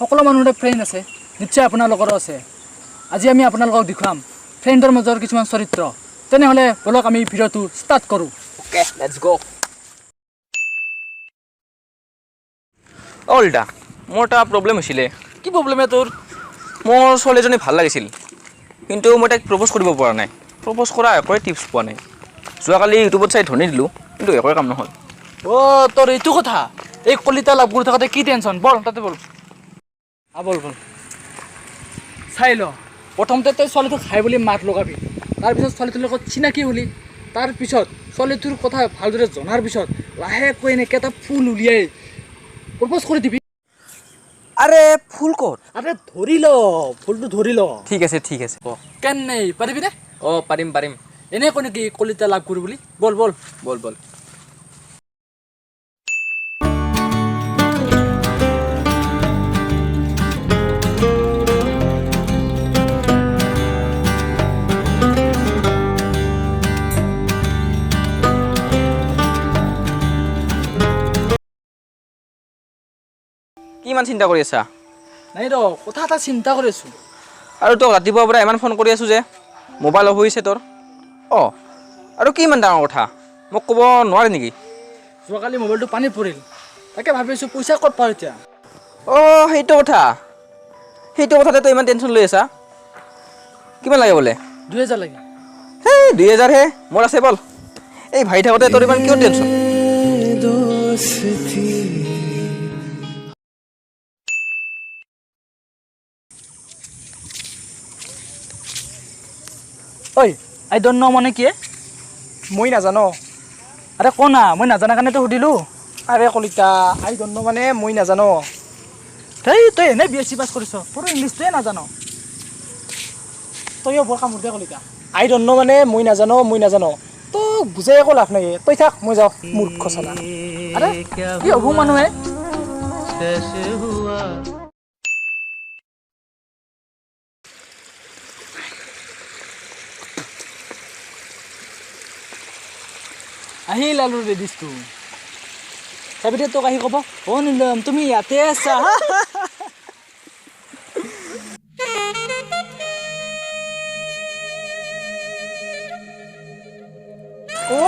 সকলো মানুহৰে ফ্ৰেণ্ড আছে নিশ্চয় আপোনালোকৰো আছে আজি আমি আপোনালোকক দেখুৱাম ফ্ৰেণ্ডৰ মাজৰ কিছুমান চৰিত্ৰ তেনেহ'লে বলক আমি ভিডিঅ'টো ষ্টাৰ্ট কৰোঁ ওকে লেটস গো ওল্টা মোৰ এটা প্ৰব্লেম হৈছিলে কি প্ৰব্লেম তোৰ মোৰ ছোৱালীজনী ভাল লাগিছিল কিন্তু মই তাইক প্ৰপ'জ কৰিব পৰা নাই প্ৰপ'জ কৰা একোৱে টিপছ পোৱা নাই যোৱাকালি ইউটিউবত চাই ধনি দিলোঁ কিন্তু একোৱে কাম নহ'ল তোৰ এইটো কথা এই কলিতা লাভ কৰি থাকোঁতে কি টেনশ্যন বল তাতে বল বল চাই ল প্ৰথমতে তই ছোৱালীটোক হাই বুলি মাত লগাবি তাৰপিছত ছোৱালীটোৰ লগত চিনাকি হ'লি তাৰপিছত ছোৱালীটোৰ কথা ভালদৰে জনাৰ পিছত লাহেকৈ এনেকৈ এটা ফুল উলিয়াই প্ৰপ'জ কৰি দিবি আৰে ফুল ক'ত আৰে ধৰি ল ফুলটো ধৰি ল ঠিক আছে কেনে পাৰিবিনে পাৰিম এনে কৈ নেকি কলিতা লাভ কৰোঁ বুলি বল কি ইমান চিন্তা কৰি আছা নাই ৰ কথা এটা চিন্তা কৰি আছোঁ আৰু তোক ৰাতিপুৱাৰ পৰা ইমান ফোন কৰি আছোঁ যে মোবাইল অফ হৈছে তোৰ আৰু কি ইমান ডাঙৰ কথা মোক ক'ব নোৱাৰে নেকি যোৱাকালি মোবাইলটো পানীত পৰিল তাকে ভাবিছোঁ পইচা ক'ত পাওঁ এতিয়া সেইটো কথাতে তই ইমান টেনশ্যন লৈ আছা কিমান লাগে বোলে 2000 লাগে হেই 2000 হে মোৰ আছে বল এই ভাই থাকোঁতে তোৰ ইমান কিয় টেনশ্যন ঐ আই ডণ্ট ন' মানে কি মই নাজানো আৰে ক না মই নাজানা কাৰণেতো সুধিলোঁ আৰে কলিতা আই ডণ্ট ন' মানে মই নাজানো তই এনেই BSc পাছ কৰিছ তোৰ ইংলিছটোৱে নাজানো তইও বৰ কামোৰ দে কলিতা আই ডণ্ট ন' মানে মই নাজানো তোক বুজাই একো লাভ নাই তই থাক মই যাওঁ মূৰ্খ চালা আৰে কি হ'ব মানুহে আহিল আলু ৰেডিছটো তাৰপিছত তোক আহি ক'ব নীলম তুমি ইয়াতে আছা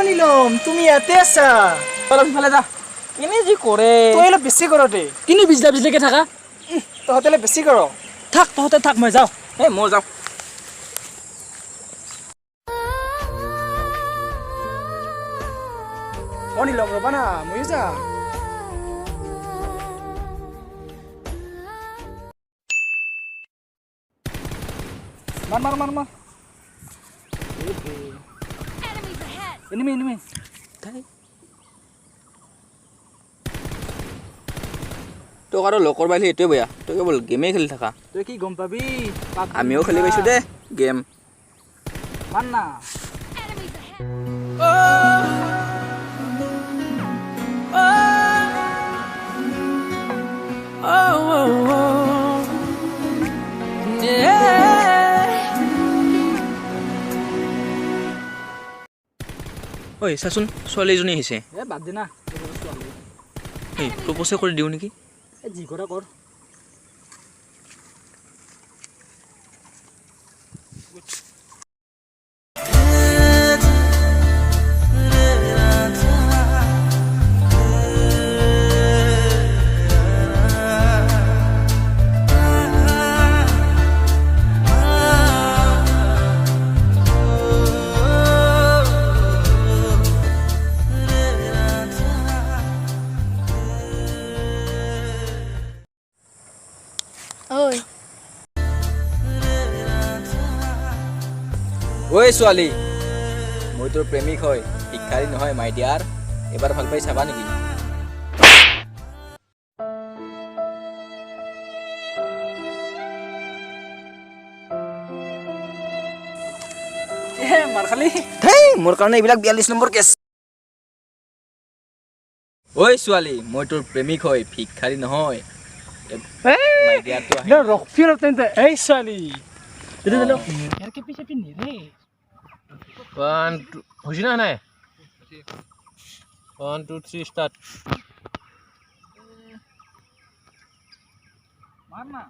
নীলম তুমি ইয়াতে আছা অলপ সিফালে যা এনে যি কৰে তই অলপ বেছি কৰ দে কিনো বিজলাকে থাকা তহঁতে অলপ বেছি কৰ তহঁতে থাক মই যাওঁ মই যাওঁ নীলম ৰ'বা না ময়ো যাম মাৰ এনিমি তোক আৰু লগ কৰিব আহিলে এইটোৱে বেয়া তই কেৱল গেমেই খেলি থাকা তই কি গম পাবি আমিও খেলি পাইছোঁ দে গেম মান না ঐ চাচোন ছোৱালী এজনী আহিছে বাদ দে না প্ৰপ'জে কৰি দিওঁ নেকি যি কৰা কৰ ঐ ছোৱালী মই তোৰ প্ৰেমিক হয় ভিক্ষাৰী নহয় মাই ডিয়াৰ এবাৰ ভাল পাই চাবা নেকি মাৰ খালি মোৰ কাৰণে এইবিলাক 42 নম্বৰ কেছ ঐ ছোৱালী মই তোৰ প্ৰেমিক হয় ভিক্ষাৰী নহয় মাই ডিয়াৰটো আহে ৰখি এই ছোৱালী ইয়াৰ কি পিছে পিন্ধি ৰে 1 2 হৈছে না নাই 1 2 3 স্টাৰ্ট মাৰ না